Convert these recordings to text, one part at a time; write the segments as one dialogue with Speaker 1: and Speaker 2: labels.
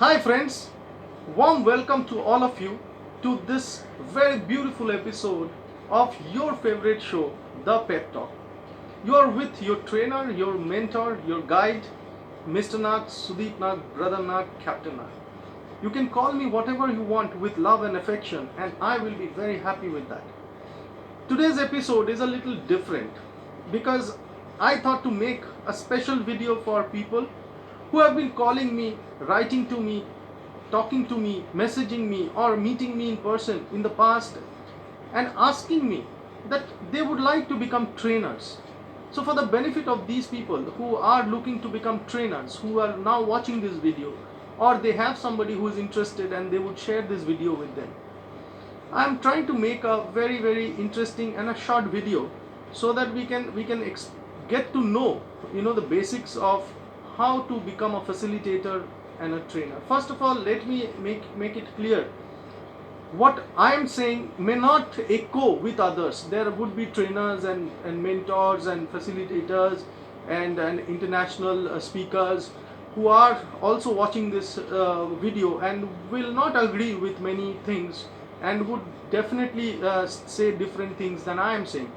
Speaker 1: Hi friends, warm welcome to all of you to this very beautiful episode of your favorite show, The Pep Talk. You are with your trainer, your mentor, your guide, Mr. Nag, Sudeep Nag, Brother Nag, Captain Nag. You can call me whatever you want with love and affection, and I will be very happy with that. Today's episode is a little different because I thought to make a special video for people who have been calling me, writing to me, talking to me, messaging me, or meeting me in person in the past and asking me that they would like to become trainers. So, for the benefit of these people who are looking to become trainers, who are now watching this video, or they have somebody who is interested and they would share this video with them, I'm trying to make a very interesting and a short video so that we can get to know the basics of how to become a facilitator and a trainer. First of all, let me make it clear what I am saying may not echo with others. There would be trainers and mentors and facilitators and international speakers who are also watching this video and will not agree with many things and would definitely say different things than I am saying.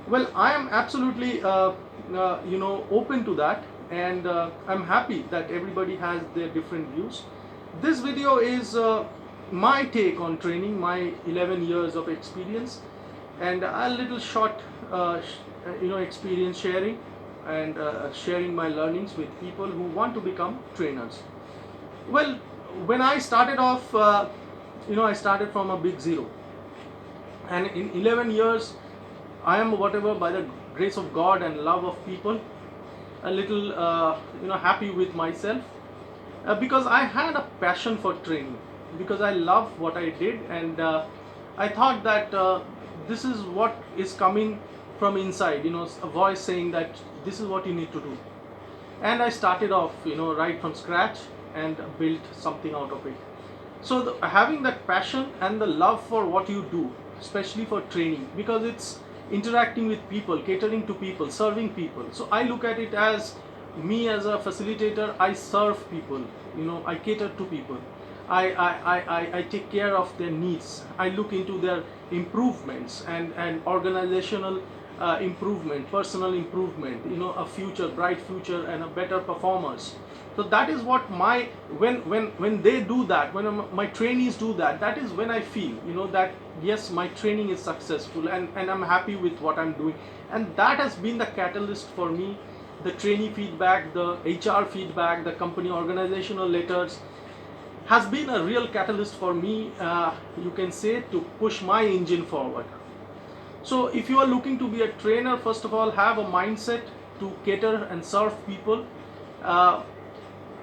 Speaker 1: Well, I am absolutely open to that, and I'm happy that everybody has their different views. This video is my take on training, my 11 years of experience, and a little short experience sharing and sharing my learnings with people who want to become trainers. Well, when I started off, I started from a big zero, and in 11 years I am whatever, by the grace of God and love of people, a little happy with myself, because I had a passion for training, because I love what I did, and I thought that this is what is coming from inside, a voice saying that this is what you need to do. And I started off right from scratch and built something out of it. So having that passion and the love for what you do, especially for training, because it's interacting with people, catering to people, serving people. So I look at it as, me as a facilitator, I serve people, I cater to people. I take care of their needs. I look into their improvements and organizational improvement, personal improvement, a future, bright future, and a better performers. So that is what when they do that, when my trainees do that, that is when I feel that yes, my training is successful, and I'm happy with what I'm doing. And that has been the catalyst for me. The trainee feedback, the HR feedback, the company organizational letters has been a real catalyst for me, you can say, to push my engine forward. So if you are looking to be a trainer, first of all, have a mindset to cater and serve people.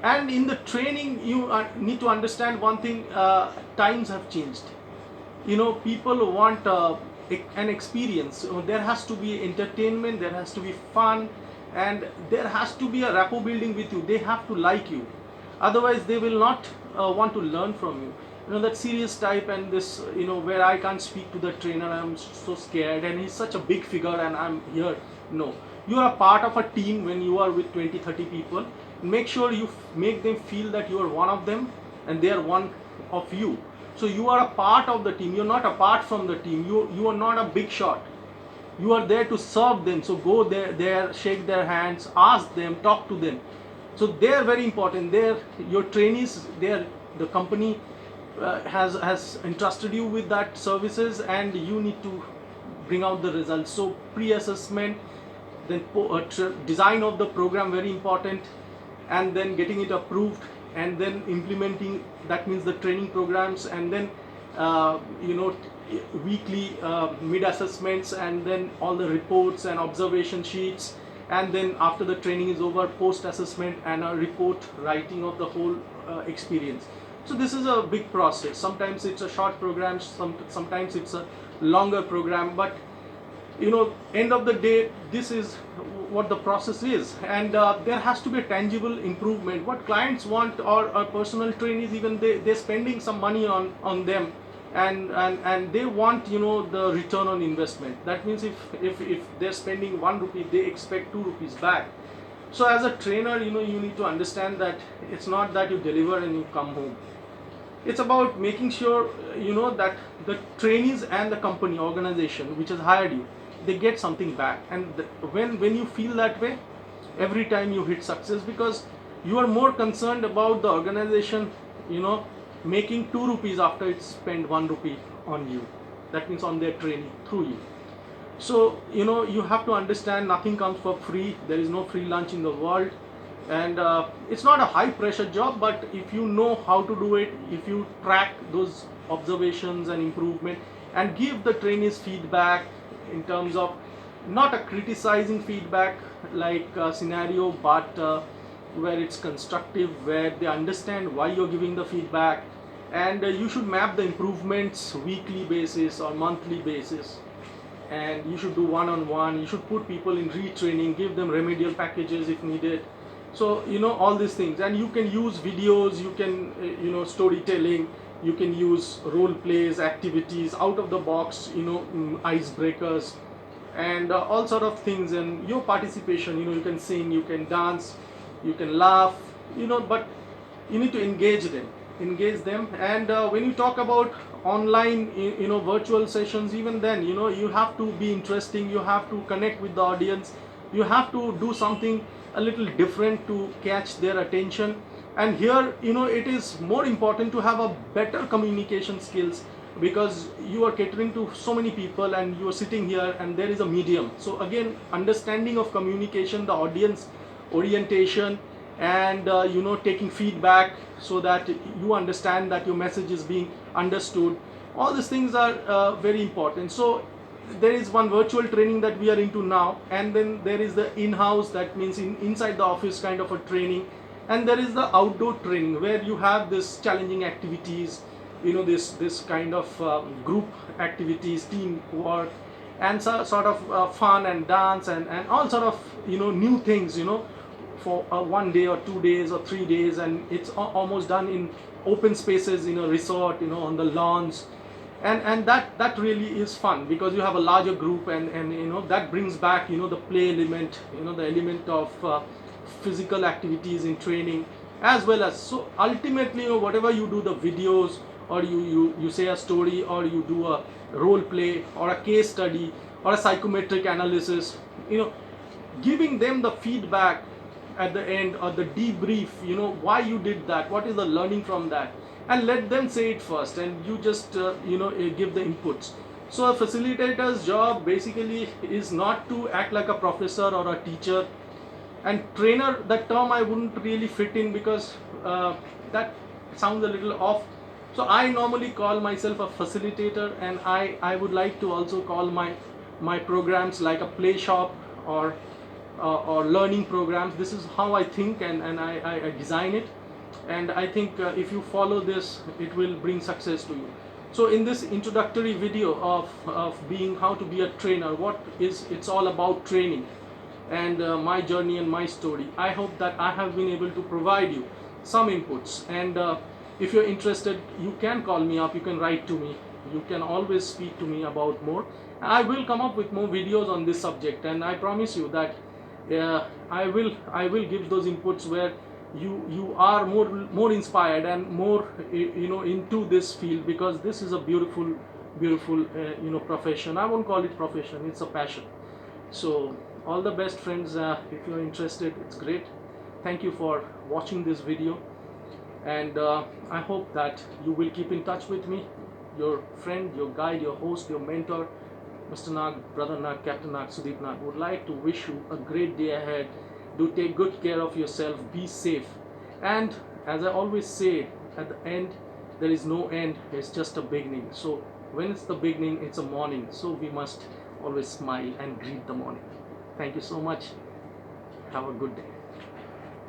Speaker 1: And in the training, you need to understand one thing: times have changed. People want an experience. There has to be entertainment, there has to be fun, and there has to be a rapport building with you. They have to like you, otherwise they will not want to learn from you. That serious type, and this where I can't speak to the trainer, I'm so scared, and he's such a big figure and I'm here. No, you are a part of a team. When you are with 20-30 people, make sure you make them feel that you are one of them and they are one of you. So you are a part of the team, you're not apart from the team. You are not a big shot, you are there to serve them. So go there, shake their hands, ask them, talk to them. So they are very important. They're your trainees. They're the company has entrusted you with that services, and you need to bring out the results. So pre-assessment, then design of the program, very important, and then getting it approved, and then implementing. That means the training programs, and then weekly mid assessments, and then all the reports and observation sheets, and then after the training is over, post assessment and a report writing of the whole experience. So this is a big process. Sometimes it's a short program, sometimes it's a longer program, but end of the day, this is what the process is. And there has to be a tangible improvement. What clients want, or personal trainees, even they're spending some money on them, and they want the return on investment. That means if they're spending 1 rupee, they expect 2 rupees back. So as a trainer, you need to understand that it's not that you deliver and you come home. It's about making sure that the trainees and the company organization which has hired you, they get something back. And when you feel that way, every time you hit success, because you are more concerned about the organization you know making 2 rupees after it spent 1 rupee on you. That means on their training through you. So you have to understand nothing comes for free. There is no free lunch in the world. And it's not a high pressure job, but if you know how to do it, if you track those observations and improvement and give the trainees feedback in terms of not a criticizing feedback like scenario, but where it's constructive, where they understand why you're giving the feedback. And you should map the improvements weekly basis or monthly basis, and you should do one-on-one. You should put people in retraining, give them remedial packages if needed. So all these things. And you can use videos, you can storytelling, you can use role plays, activities, out of the box, icebreakers, and all sort of things. And your participation, you can sing, you can dance, you can laugh, but you need to engage them. And when you talk about online virtual sessions, even then you have to be interesting, you have to connect with the audience, you have to do something a little different to catch their attention. And here it is more important to have a better communication skills, because you are catering to so many people and you are sitting here and there is a medium. So again, understanding of communication, the audience orientation, and taking feedback so that you understand that your message is being understood. All these things are very important. So there is one virtual training that we are into now, and then there is the in-house, that means inside the office kind of a training. And there is the outdoor training where you have this challenging activities, this kind of group activities, team work, and sort of fun and dance, and all sort of new things for 1 day or 2 days or 3 days. And it's almost done in open spaces, in a resort, on the lawns. And that really is fun, because you have a larger group, and that brings back the play element, the element of physical activities in training, as well as. So ultimately, whatever you do, the videos, or you say a story, or you do a role play or a case study or a psychometric analysis, giving them the feedback at the end, or the debrief, why you did that, what is the learning from that, and let them say it first, and you just give the inputs. So a facilitator's job basically is not to act like a professor or a teacher. And trainer, that term I wouldn't really fit in, because that sounds a little off. So I normally call myself a facilitator, and I would like to also call my programs like a play shop, or learning programs. This is how I think, and I design it. And I think if you follow this, it will bring success to you. So in this introductory video of being how to be a trainer, it's all about training, and my journey and my story. I hope that I have been able to provide you some inputs. And if you're interested, you can call me up, you can write to me, you can always speak to me about more. I will come up with more videos on this subject, and I promise you that I will give those inputs where you are more inspired and more into this field, because this is a beautiful profession. I won't call it profession, it's a passion. So all the best, friends. If you're interested, it's great. Thank you for watching this video, and I hope that you will keep in touch with me. Your friend, your guide, your host, your mentor, Mr. Nag, Brother Nag, Captain Nag, Sudeep Nag, would like to wish you a great day ahead. Do take good care of yourself, be safe. And as I always say, at the end, there is no end, it's just a beginning. So when it's the beginning, it's a morning. So we must always smile and greet the morning. Thank you so much. Have a good day.